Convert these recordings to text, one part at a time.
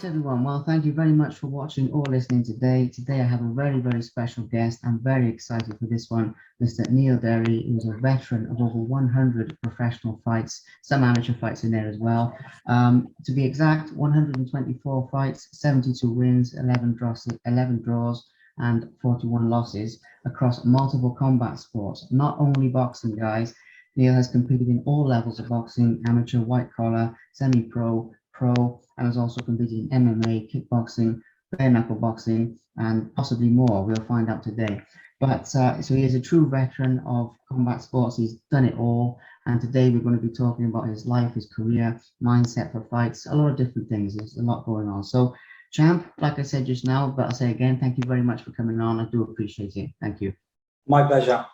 Everyone, well, thank you very much for watching or listening today. Today I have a very, very special guest. I'm very excited for this one, Mr. Neil Derry, who's a veteran of over 100 professional fights, some amateur fights in there as well. To be exact, 124 fights, 72 wins, 11 draws, and 41 losses across multiple combat sports. Not only boxing, guys. Neil has competed in all levels of boxing: amateur, white collar, semi-pro, pro, and has also competed in MMA, kickboxing, bare knuckle boxing, and possibly more. We'll find out today. But so he is a true veteran of combat sports. He's done it all. And today we're going to be talking about his life, his career, mindset for fights, a lot of different things. There's a lot going on. So, champ, like I said just now, but I'll say again, thank you very much for coming on. I do appreciate it. Thank you. My pleasure.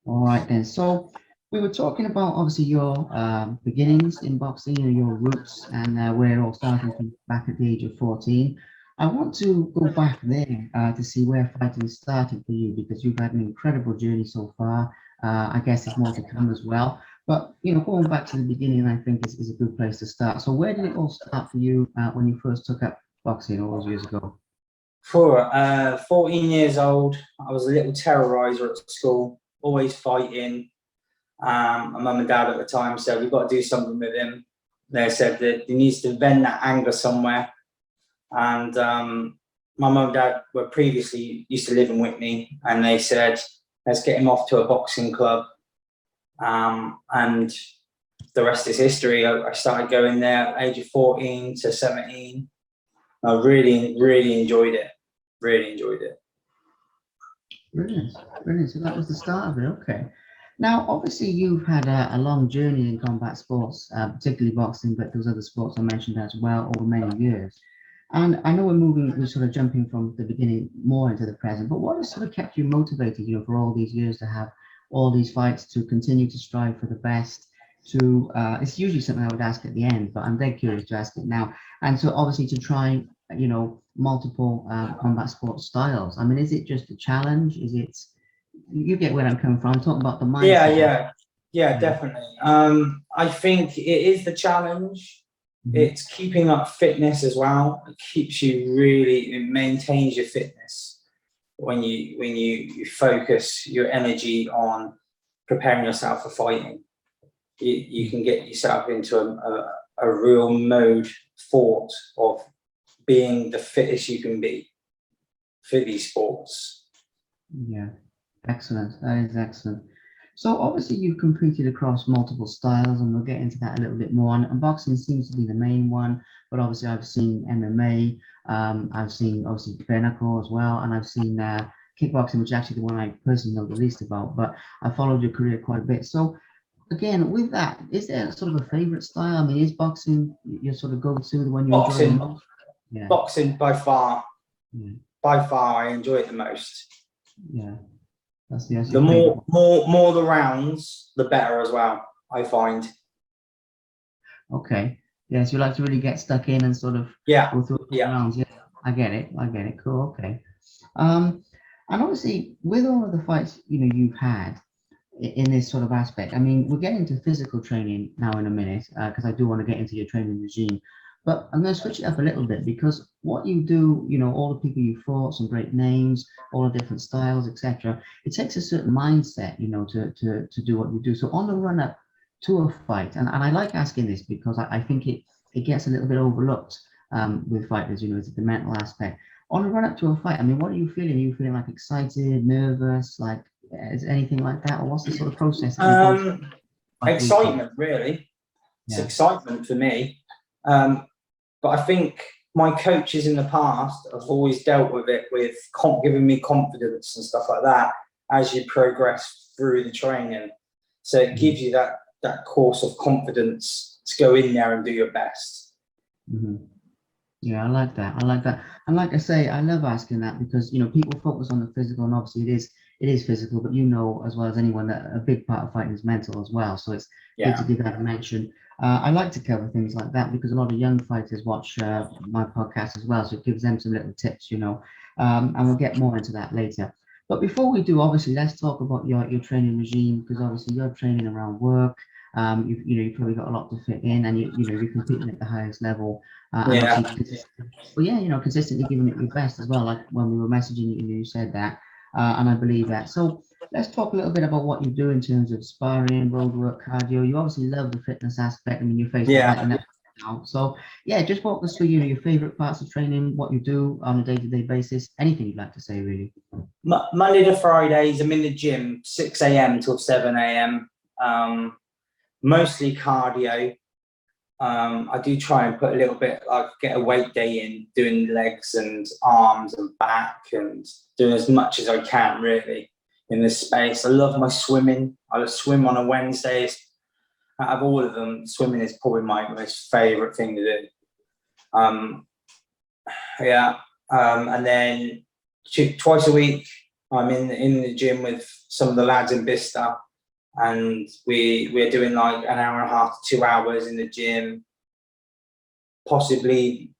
All right then. So we were talking about obviously your beginnings in boxing and your roots and where it all started from back at the age of 14. I want to go back there to see where fighting started for you, because you've had an incredible journey so far. I guess there's more to come as well. But, you know, going back to the beginning, I think is a good place to start. So where did it all start for you when you first took up boxing all those years ago? For 14 years old, I was a little terrorizer at school, always fighting. My mum and dad at the time said, we've got to do something with him. They said that he needs to vent that anger somewhere. And my mum and dad were previously used to live in Whitney, and they said, let's get him off to a boxing club. And the rest is history. I started going there at the age of 14 to 17. I really, really enjoyed it. Really enjoyed it. Brilliant, brilliant. So that was the start of it. Okay. Now, obviously, you've had a long journey in combat sports, particularly boxing, but those other sports I mentioned as well over many years. And I know we're sort of jumping from the beginning more into the present, but what has sort of kept you motivated, you know, for all these years to have all these fights, to continue to strive for the best, to, it's usually something I would ask at the end, but I'm dead curious to ask it now. And so obviously to try, you know, multiple combat sports styles. I mean, is it just a challenge? Is it, you get where I'm coming from? I'm talking about the mindset. Yeah, definitely. I think it is the challenge. Mm-hmm. It's keeping up fitness as well. It keeps you really, it maintains your fitness when you focus your energy on preparing yourself for fighting. You can get yourself into a real mode thought of being the fittest you can be for these sports. Yeah. Excellent. That is excellent. So obviously you've competed across multiple styles, and we'll get into that a little bit more. And boxing seems to be the main one, but obviously I've seen MMA, I've seen obviously bare knuckle as well, and I've seen kickboxing, which is actually the one I personally know the least about. But I followed your career quite a bit. So again, with that, is there sort of a favorite style? I mean, is boxing your sort of go-to, the one you enjoy the most? Yeah. Boxing by far. Yeah. By far, I enjoy it the most. Yeah. That's the more the rounds, the better as well, I find. Okay. Yeah, so you like to really get stuck in and sort of go through the rounds. Yeah, I get it. Cool. Okay. And obviously, with all of the fights you've had in this sort of aspect, I mean, we're getting to physical training now in a minute, because I do want to get into your training regime. But I'm going to switch it up a little bit, because what you do, all the people you fought, some great names, all the different styles, etc. It takes a certain mindset, to do what you do. So on the run up to a fight, and I like asking this because I think it gets a little bit overlooked with fighters, it's the mental aspect. On the run up to a fight, I mean, what are you feeling? Are you feeling like excited, nervous, like is anything like that, or what's the sort of process? Excitement, really. It's excitement for me. But I think my coaches in the past have always dealt with it with giving me confidence and stuff like that. as you progress through the training. So it gives you that course of confidence to go in there and do your best. Yeah, I like that. I like that. And like I say, I love asking that because, you know, people focus on the physical, and obviously it is physical, but you know as well as anyone that a big part of fighting is mental as well. So it's good to give that a mention. I like to cover things like that because a lot of young fighters watch my podcast as well, so it gives them some little tips, you know. And we'll get more into that later. But before we do, obviously, let's talk about your training regime because obviously you're training around work. You've probably got a lot to fit in, and you're competing at the highest level. And Yeah. obviously, well, yeah, consistently giving it your best as well. Like when we were messaging you, you said that, and I believe that. So let's talk a little bit about what you do in terms of sparring, road work, cardio. You obviously love the fitness aspect. I mean, your face is lighting up now. So yeah, just walk us through your favorite parts of training, what you do on a day-to-day basis. Anything you'd like to say, really. Monday to Fridays, I'm in the gym 6 a.m. till 7 a.m. Mostly cardio. I do try and put a little bit, like get a weight day in, doing legs and arms and back and doing as much as I can really in this space. I love my swimming. I swim on a Wednesday. Out of all of them, swimming is probably my most favourite thing to do. And then twice a week, I'm in the gym with some of the lads in Bicester. And we're doing like an hour and a half to 2 hours in the gym. Possibly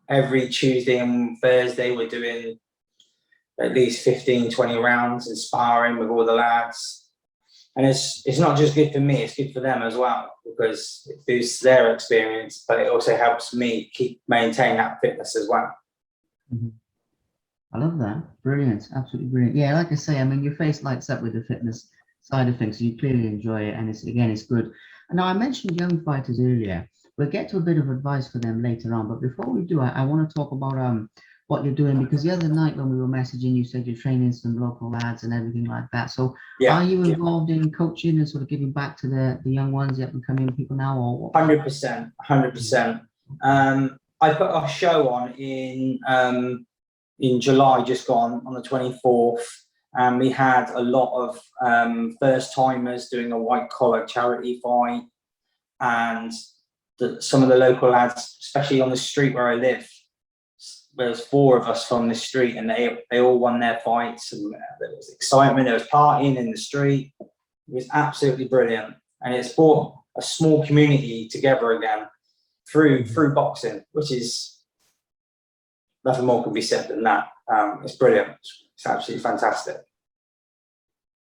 every Tuesday and Thursday, we're doing at least 15, 20 rounds and sparring with all the lads. And it's not just good for me, it's good for them as well, because it boosts their experience, but it also helps me maintain that fitness as well. I love that. Brilliant. Absolutely brilliant. Yeah, like I say, I mean, your face lights up with the fitness side of things, so you clearly enjoy it, and it's good. And now I mentioned young fighters earlier. We'll get to a bit of advice for them later on, but before we do, I want to talk about what you're doing, because the other night when we were messaging, you said you're training some local lads and everything like that. So are you involved in coaching and sort of giving back to the young ones, the up and coming people now, or what? 100%. I put a show on in July, just gone, on the 24th. And we had a lot of first timers doing a white collar charity fight, and some of the local lads, especially on the street where I live. There's 4 of us from the street, and they all won their fights, and there was excitement, there was partying in the street. It was absolutely brilliant, and it's brought a small community together again through boxing, which is nothing more can be said than that. It's brilliant. It's absolutely fantastic.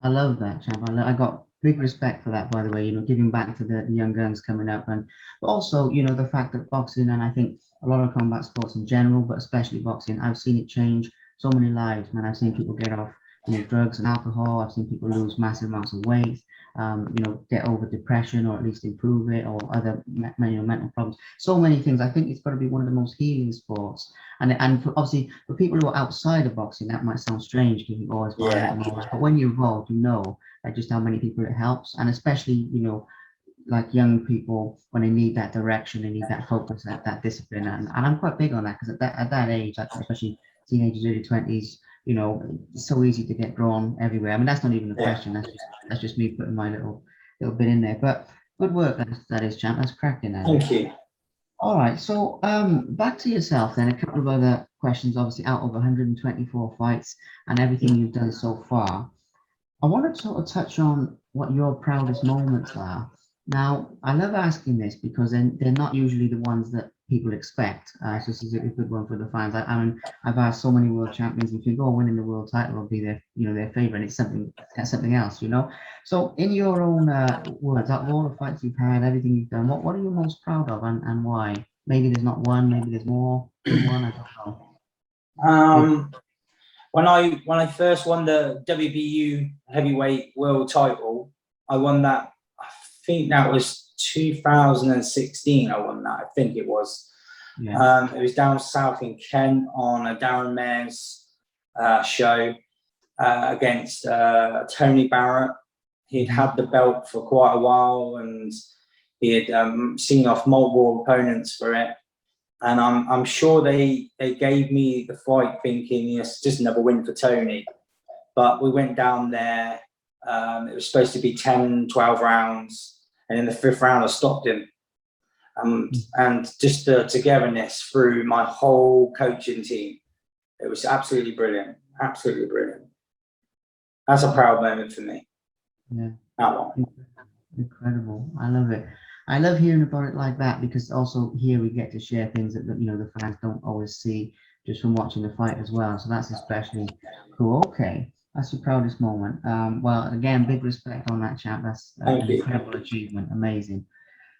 I love that, champ. I got big respect for that, by the way, giving back to the young guns coming up, but also, the fact that boxing, and I think a lot of combat sports in general, but especially boxing, I've seen it change so many lives, man. I've seen people get off, drugs and alcohol. I've seen people lose massive amounts of weight, get over depression, or at least improve it, or other mental problems. So many things. I think it's got to be one of the most healing sports. And obviously, for people who are outside of boxing, that might sound strange because you always violent and all that. But when you're involved, just how many people it helps, and especially, like young people, when they need that direction, they need that focus, that discipline, and I'm quite big on that, because at that age, like especially teenagers, early 20s, it's so easy to get drawn everywhere. I mean, that's not even a question. That's just me putting my little bit in there. But good work, that is, champ. That's cracking. Thank you. All right, so back to yourself then. A couple of other questions, obviously, out of 124 fights and everything you've done so far. I want to sort of touch on what your proudest moments are. Now, I love asking this because they're not usually the ones that people expect. So this is a good one for the fans. I mean, I've asked so many world champions, if you go winning the world title will be their, their favorite. It's something else, So in your own words, out of all the fights you've had, everything you've done, what are you most proud of, and why? Maybe there's not one, maybe there's more than one, I don't know. When I first won the WBU heavyweight world title, I won that. I think that was 2016. I won that. I think it was. Yeah. It was down south in Kent on a Darren Mayer's show against Tony Barrett. He'd had the belt for quite a while, and he had seen off multiple opponents for it. And I'm sure they gave me the fight thinking, yes, just another win for Tony. But we went down there. It was supposed to be 10, 12 rounds. And in the 5th round, I stopped him. And just the togetherness through my whole coaching team. It was absolutely brilliant. Absolutely brilliant. That's a proud moment for me. Yeah. That one. Incredible. I love it. I love hearing about it like that, because also here we get to share things that, you know, the fans don't always see just from watching the fight as well. So that's especially cool. Okay. That's your proudest moment. Well, again, big respect on that, chap. That's Thank an you. incredible achievement. Amazing.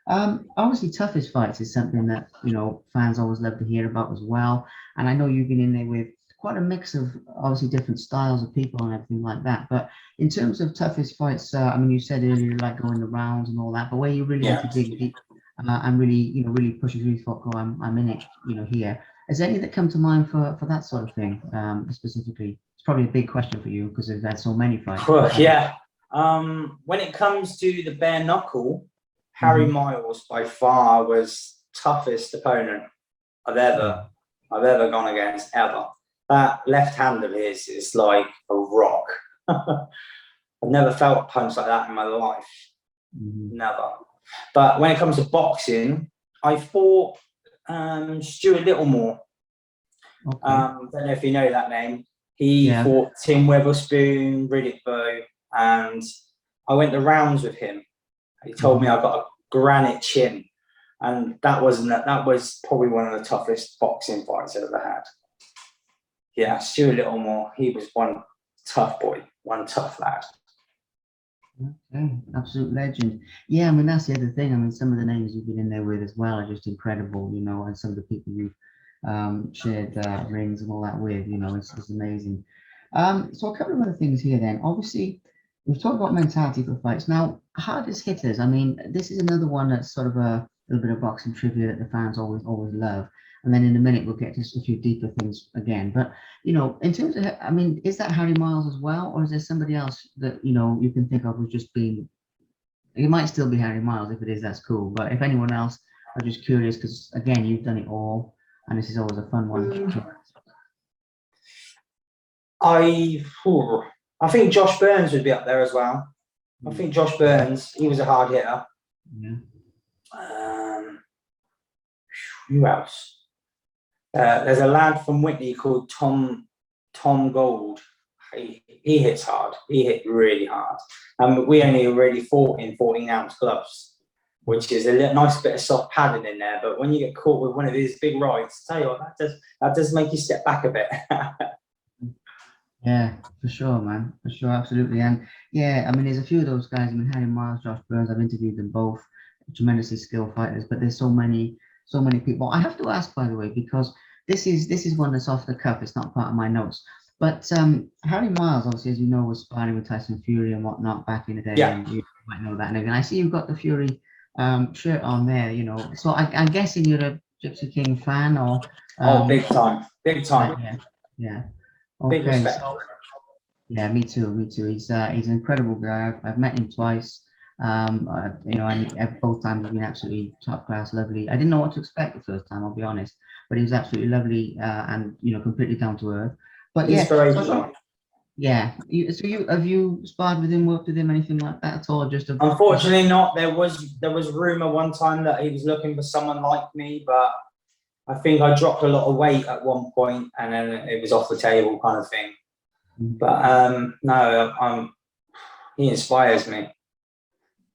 Obviously, toughest fights is something that, you know, fans always love to hear about as well. And I know you've been in there with quite a mix of obviously different styles of people and everything like that. But in terms of toughest fights, I mean, you said earlier, like going the rounds and all that, but where you really had to dig deep and really, you know, really push it, really thought, "Oh, I'm in it," you know, here. Is there any that come to mind for that sort of thing specifically? It's probably a big question for you because they've had so many fights. Well, yeah. When it comes to the bare knuckle, Harry Miles by far was toughest opponent I've ever gone against ever. That left hand of his is like a rock. I've never felt a punch like that in my life. Never. But when it comes to boxing, I fought Stuart Littlemore. Don't know if you know that name. He fought Tim Witherspoon, Riddick Bowe, and I went the rounds with him. He told me I got a granite chin, and that was probably one of the toughest boxing fights I've ever had. Yeah, Stuart Littlemore, he was one tough boy, one tough lad. Okay, absolute legend. Yeah, I mean, that's the other thing. I mean, some of the names you've been in there with as well are just incredible, you know, and some of the people you've shared rings and all that with, you know, it's amazing. So a couple of other things here then. Obviously, we've talked about mentality for fights. Now, hardest hitters, I mean, this is another one that's sort of a little bit of boxing trivia that the fans always love. And then in a minute, we'll get to a few deeper things again. But, you know, in terms of, I mean, is that Harry Miles as well? Or is there somebody else that, you know, you can think of who's just been, it might still be Harry Miles. If it is, that's cool. But if anyone else, I'm just curious because, again, you've done it all. And this is always a fun one. I think Josh Burns would be up there as well. I think Josh Burns, he was a hard hitter. Yeah. Who else? There's a lad from Whitney called Tom Gold. He hits hard. He hit really hard. We only already fought in 14-ounce gloves, which is a nice bit of soft padding in there. But when you get caught with one of these big rights, tell you what, that does make you step back a bit. Yeah, for sure, man. For sure, absolutely. And yeah, I mean, there's a few of those guys. I mean, Harry Miles, Josh Burns, I've interviewed them both, tremendously skilled fighters, but there's so many people. I have to ask, by the way, because this is one that's off the cuff. It's not part of my notes. But Harry Miles, obviously, as you know, was sparring with Tyson Fury and whatnot back in the day. Yeah. And you might know that. And again, I see you've got the Fury shirt on there, you know. So I'm guessing you're a Gypsy King fan, or big time. Yeah. Big Okay. respect. Yeah, me too. He's an incredible guy. I've met him twice. You know, and both times he's been absolutely top class, lovely. I didn't know what to expect the first time, I'll be honest, but he was absolutely lovely and, you know, completely down to earth. But He's very yeah. Have you sparred with him, worked with him, anything like that at all? Unfortunately not. There was rumor one time that he was looking for someone like me, but I think I dropped a lot of weight at one point and then it was off the table kind of thing. But no, he inspires me.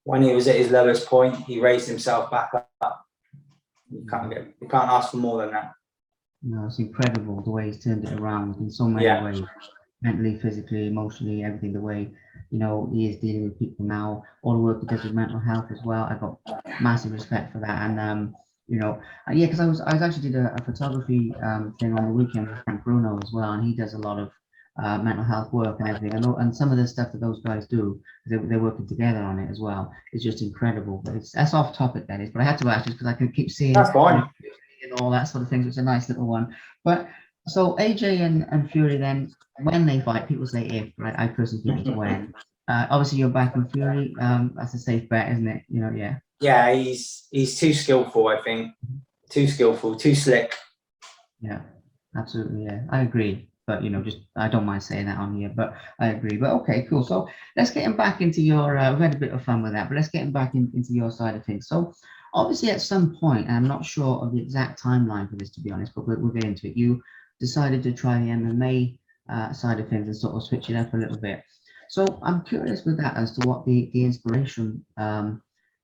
When he was at his lowest point, he raised himself back up. You can't ask for more than that. No, it's incredible the way he's turned it around in so many ways, mentally, physically, emotionally, everything. The way, you know, he is dealing with people now, all the work he does with mental health as well. I got massive respect for that. And you know, yeah, because I was actually did a photography thing on the weekend with Frank Bruno as well, and he does a lot of mental health work and everything. And some of the stuff that those guys do, they're working together on it as well. It's just incredible. But that's off topic, that is. But I had to ask just because I could keep seeing. That's fine. And all that sort of things. It's a nice little one. But so AJ and Fury, then when they fight, people say if, right? I personally think it's when. Obviously, you're backing Fury. That's a safe bet, isn't it? You know, yeah. Yeah, he's too skillful. I think too skillful, too slick. Yeah, absolutely. Yeah, I agree. but just I don't mind saying that on here, but I agree. But okay, cool. So let's get him back into your. We've had a bit of fun with that, but let's get him back into your side of things. So obviously, at some point, and I'm not sure of the exact timeline for this, to be honest, but we'll get into it. You decided to try the MMA side of things and sort of switch it up a little bit. So I'm curious with that as to what the inspiration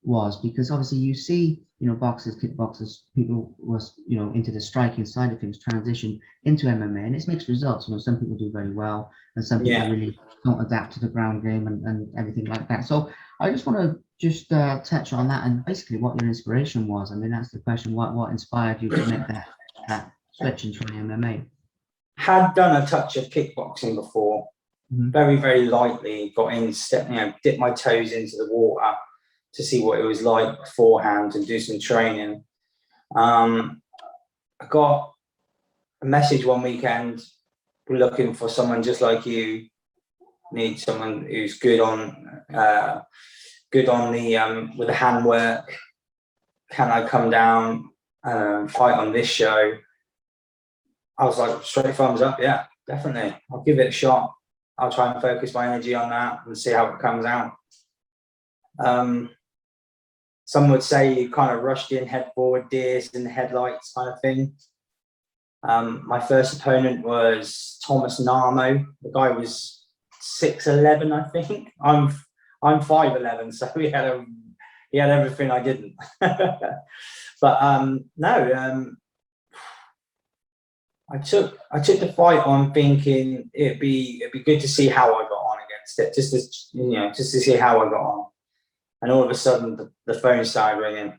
was, because obviously you see, boxers, kickboxers, people was, into the striking side of things transition into MMA, and it's mixed results. Some people do very well, and some people really don't adapt to the ground game and everything like that. So I just want to just touch on that and basically what your inspiration was. I mean, that's the question. What inspired you to make that switch and try MMA? Had done a touch of kickboxing before, very, very lightly, got in, dipped my toes into the water to see what it was like beforehand and do some training. I got a message one weekend, we're looking for someone just like you, need someone who's good on the with the handwork. Can I come down fight on this show? I was like, straight thumbs up, yeah, definitely. I'll give it a shot. I'll try and focus my energy on that and see how it comes out. Some would say you kind of rushed in, head forward, deers in the headlights kind of thing. My first opponent was Thomas Narmo. The guy was 6'11", I think. I'm 5'11", so he had everything I didn't. But no. I took the fight on thinking it'd be good to see how I got on against it, just to see how I got on. And all of a sudden, the phone started ringing.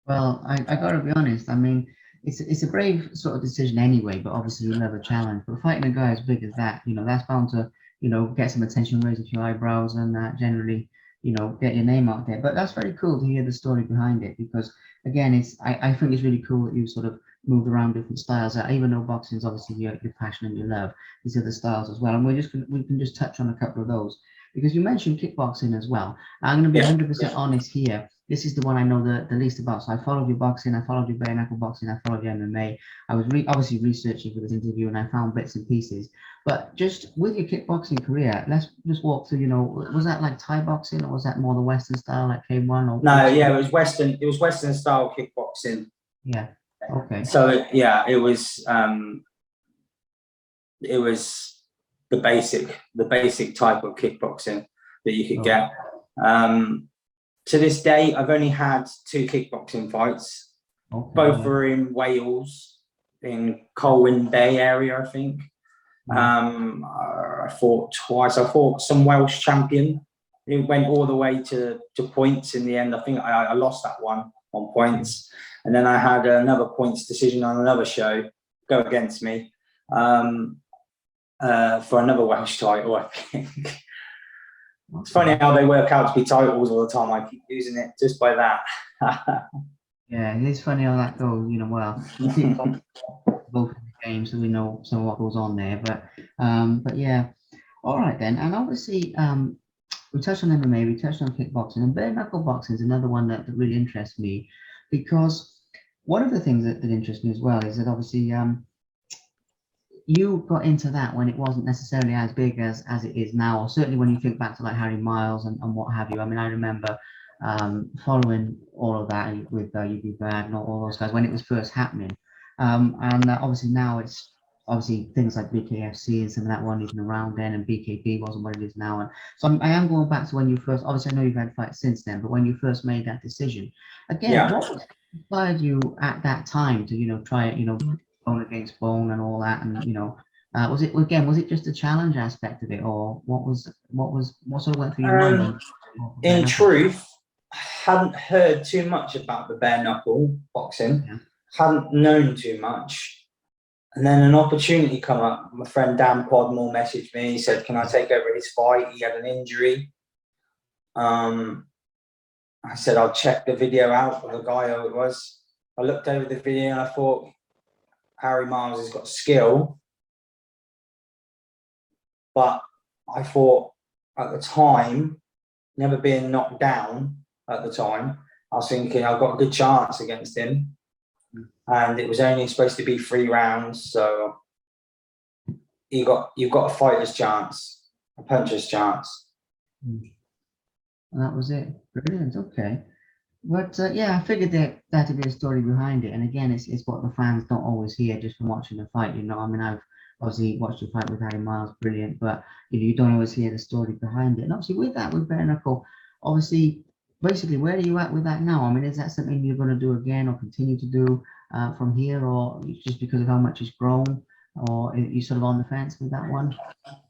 Well, I got to be honest. I mean, it's a brave sort of decision anyway. But obviously, you love a challenge. But fighting a guy as big as that, that's bound to, get some attention, raise a few eyebrows, and generally, get your name out there. But that's very cool to hear the story behind it, because again, I think it's really cool that you sort of moved around different styles. Even though boxing is obviously your passion and your love, there's other styles as well, and we can just touch on a couple of those, because you mentioned kickboxing as well. I'm going to be 100% honest here. This is the one I know the least about. So I followed your boxing, I followed your bare knuckle boxing, I followed your MMA. I was obviously researching for this interview, and I found bits and pieces. But just with your kickboxing career, let's just walk through. Was that like Thai boxing, or was that more the Western style, like K1? Or no, yeah, it was Western. It was Western style kickboxing. Yeah. Okay. So yeah, it was the basic type of kickboxing that you could get. To this day, I've only had 2 kickboxing fights. Okay, both were in Wales, in Colwyn Bay area, I think. I fought twice. I fought some Welsh champion. It went all the way to points in the end. I think I lost that one on points. And then I had another points decision on another show go against me for another Welsh title, I think. It's funny how they work out to be titles all the time. I keep using it just by that. Yeah, it is funny how that goes. Well, we keep both the games, so we know some of what goes on there. But yeah, all right then. And obviously, we touched on MMA, we touched on kickboxing, and bare knuckle boxing is another one that really interests me, because one of the things that interests me as well is that obviously you got into that when it wasn't necessarily as big as it is now, or certainly when you think back to like Harry Miles and what have you. I mean, I remember following all of that with UB Bad and all those guys when it was first happening. And obviously now it's obviously things like BKFC and some of that weren't even around then, and BKB wasn't what it is now. And so I am going back to when you first, obviously I know you've had fights since then, but when you first made that decision, again, what inspired you at that time to, try it, bone against bone and all that, and was it just the challenge aspect of it, or what sort of went through your mind? In truth, I hadn't heard too much about the bare knuckle boxing, hadn't known too much, and then an opportunity come up. My friend Dan Podmore messaged me. He said, "Can I take over his fight? He had an injury." I said, "I'll check the video out of the guy who it was." I looked over the video and I thought, Harry Miles has got skill, but I thought at the time, never being knocked down at the time, I was thinking I've got a good chance against him, and it was only supposed to be 3 rounds, so you've got a fighter's chance, a puncher's chance. And that was it. Brilliant. Okay. But yeah, I figured that that'd be a story behind it. And again, it's what the fans don't always hear just from watching the fight. You know, I mean, I've obviously watched the fight with Harry Miles, brilliant, but you don't always hear the story behind it. And obviously, with that, with bare knuckle, obviously, basically, where are you at with that now? I mean, is that something you're going to do again or continue to do from here, or just because of how much it's grown, or are you sort of on the fence with that one?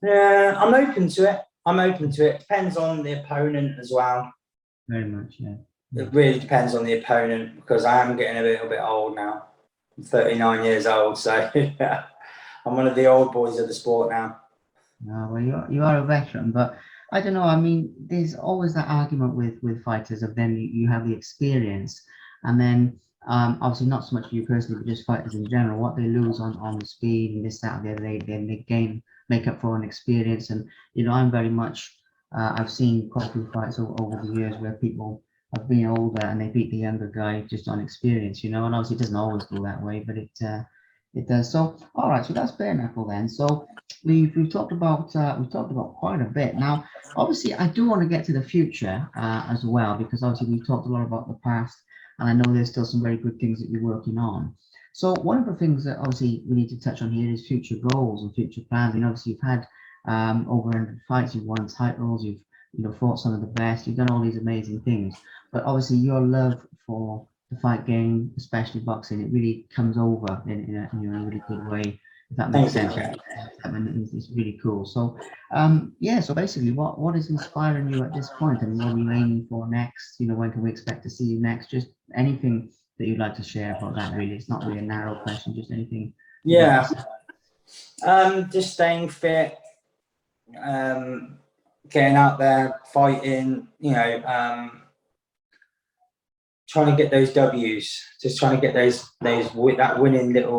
Yeah, I'm open to it. I'm open to it. Depends on the opponent as well. Very much, yeah. It really depends on the opponent because I am getting a little bit old now. I'm 39 years old, so yeah, I'm one of the old boys of the sport now. No, well, you are a veteran, but I don't know. I mean, there's always that argument with fighters of then you have the experience, and then obviously not so much for you personally, but just fighters in general. What they lose on the speed and this, that, and the other, they gain make up for an experience. And I'm very much I've seen quite a few fights over the years where people have been older and they beat the younger guy just on experience. And obviously it doesn't always go that way, but it does. So all right, so that's bare knuckle then. So we've talked about quite a bit. Now, obviously, I do want to get to the future as well because obviously we've talked a lot about the past, and I know there's still some very good things that you're working on. So one of the things that obviously we need to touch on here is future goals and future plans. And obviously, you've had over 100 fights, you've won titles, you've fought some of the best, you've done all these amazing things. But obviously, your love for the fight game, especially boxing, it really comes over in a really good way, if that makes sense. And it's really cool. So, yeah. So basically, what is inspiring you at this point? I mean, what are you aiming for next? When can we expect to see you next? Just anything that you'd like to share about that. Really, it's not really a narrow question. Just anything. Yeah, just staying fit, getting out there, fighting. Trying to get those W's, just trying to get that winning that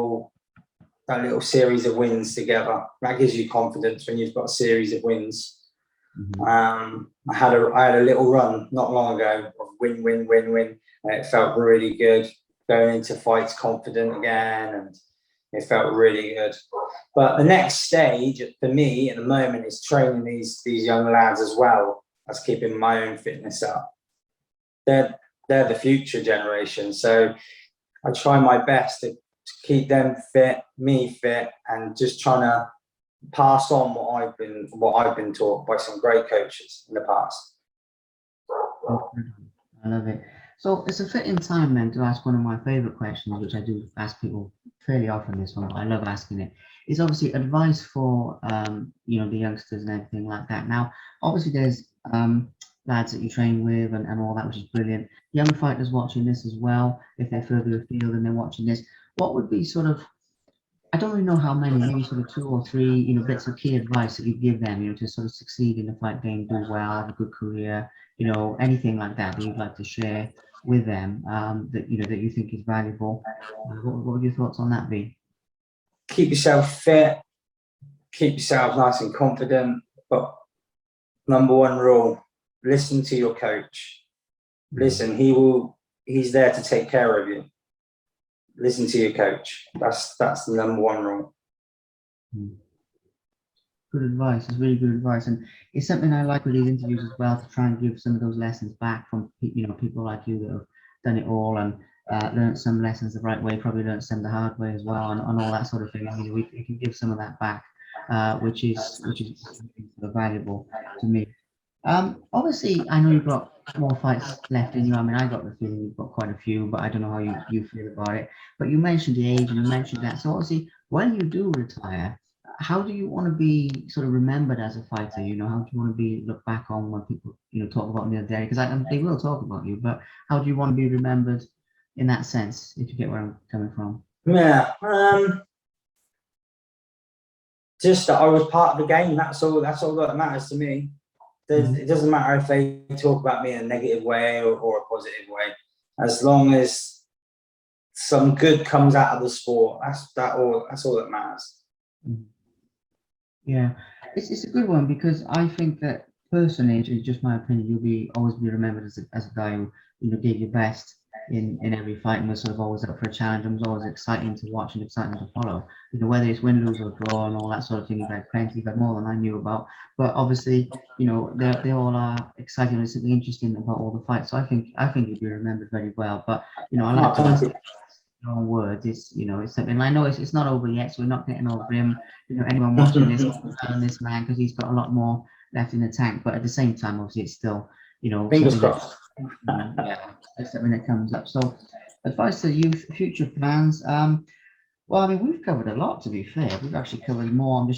little series of wins together. That gives you confidence when you've got a series of wins. I had a little run not long ago of win, win, win, win, and it felt really good going into fights confident again, and it felt really good. But the next stage for me at the moment is training these young lads as well as keeping my own fitness up. They're the future generation, so I try my best to keep them fit, me fit, and just trying to pass on what I've been taught by some great coaches in the past. I love it. So it's a fitting time then to ask one of my favorite questions, which I do ask people fairly often. This one, but I love asking it. Is obviously advice for the youngsters and everything like that. Now, obviously, there's lads that you train with and all that, which is brilliant. Young fighters watching this as well, if they're further afield and they're watching this, what would be sort of, I don't really know how many, maybe sort of 2 or 3, bits of key advice that you give them, to sort of succeed in the fight game, do well, have a good career, anything like that you'd like to share with them, that you think is valuable. What would your thoughts on that be? Keep yourself fit, keep yourself nice and confident, but number one rule, listen to your coach. Listen, he's there to take care of you. Listen to your coach. That's the number one rule. Good advice. It's really good advice, and it's something I like with these interviews as well, to try and give some of those lessons back from people like you that have done it all and learned some lessons the right way, probably learned some the hard way as well, and all that sort of thing. And we can give some of that back, which is valuable to me. Obviously, I know you've got more fights left in you. I mean, I got the feeling you've got quite a few, but I don't know how you feel about it. But you mentioned the age and you mentioned that. So obviously, when you do retire, how do you want to be sort of remembered as a fighter? How do you want to be looked back on when people, talk about Neil Derry? Because they will talk about you, but how do you want to be remembered in that sense, if you get where I'm coming from? Yeah. Just that I was part of the game. That's all that matters to me. It doesn't matter if they talk about me in a negative way or a positive way, as long as some good comes out of the sport. That's all that matters. Yeah, it's a good one because I think that personally, it's just my opinion, you'll always be remembered as a guy who gave your best in every fight and was sort of always up for a challenge and was always exciting to watch and exciting to follow. You know, whether it's win, lose or draw and all that sort of thing, you've had plenty, you've had more than I knew about. But obviously, you know, they all are exciting and something interesting about all the fights. So I think you'll be remembered very well. But you know, I like Oh, to thank listen you. to your own words. It's, you know, it's something. I know it's not over yet, so we're not getting over him. You know, anyone watching this, on this man, because he's got a lot more left in the tank. But at the same time, obviously, it's still, you know, Fingers something that, crossed. yeah, it's something that comes up. So, as far as the youth future plans, well, I mean, we've covered a lot, to be fair. We've actually covered more. I'm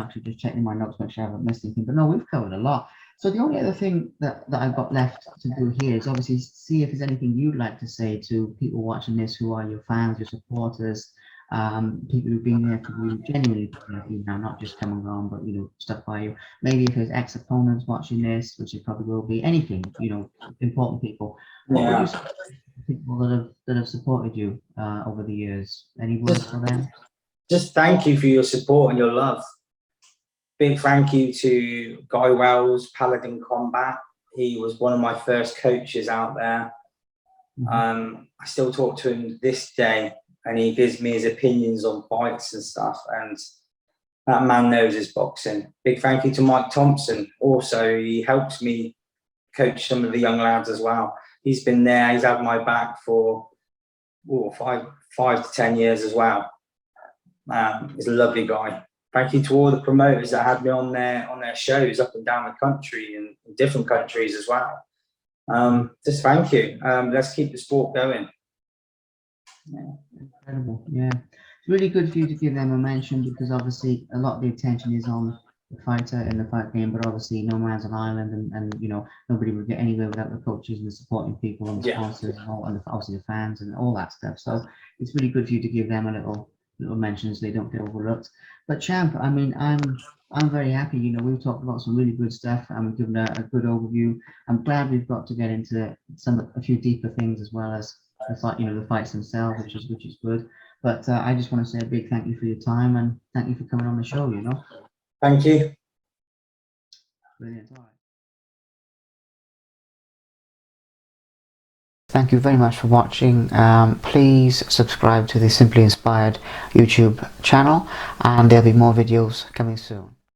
actually just checking my notes, make sure I haven't missed anything. But no, we've covered a lot. So the only other thing that I've got left to do here is obviously see if there's anything you'd like to say to people watching this who are your fans, your supporters, people who've been there for you, genuinely been there for you now, not just coming on, but you know, stuck by you. Maybe if there's ex-opponents watching this, which it probably will be, anything, you know, important people. What would you Yeah. say to people that have supported you over the years? Any words Just for them? just thank you for your support and your love. Big thank you to Guy Wells, Paladin Combat. He was one of my first coaches out there. I still talk to him this day, and he gives me his opinions on fights and stuff. And that man knows his boxing. Big thank you to Mike Thompson. Also, he helps me coach some of the young lads as well. He's been there. He's had my back for 5 to 10 years as well. He's a lovely guy. Thank you to all the promoters that had me on their shows up and down the country and in different countries as well. Just thank you. Let's keep the sport going. Yeah, incredible. Yeah, it's really good for you to give them a mention because obviously a lot of the attention is on the fighter and the fight game, but obviously no man's an island, and you know nobody would get anywhere without the coaches and the supporting people and the Yeah. sponsors and all, and obviously the fans and all that stuff. So it's really good for you to give them a little mention so they don't get overlooked. But champ, I mean, I'm very happy. You know, we've talked about some really good stuff and we've given a good overview. I'm glad we've got to get into a few deeper things as well as the fight, you know, the fights themselves, which is good. But I just want to say a big thank you for your time and thank you for coming on the show. You know, Thank you. brilliant. All right. Thank you very much for watching. Please subscribe to the Simply Inspired YouTube channel, and there'll be more videos coming soon.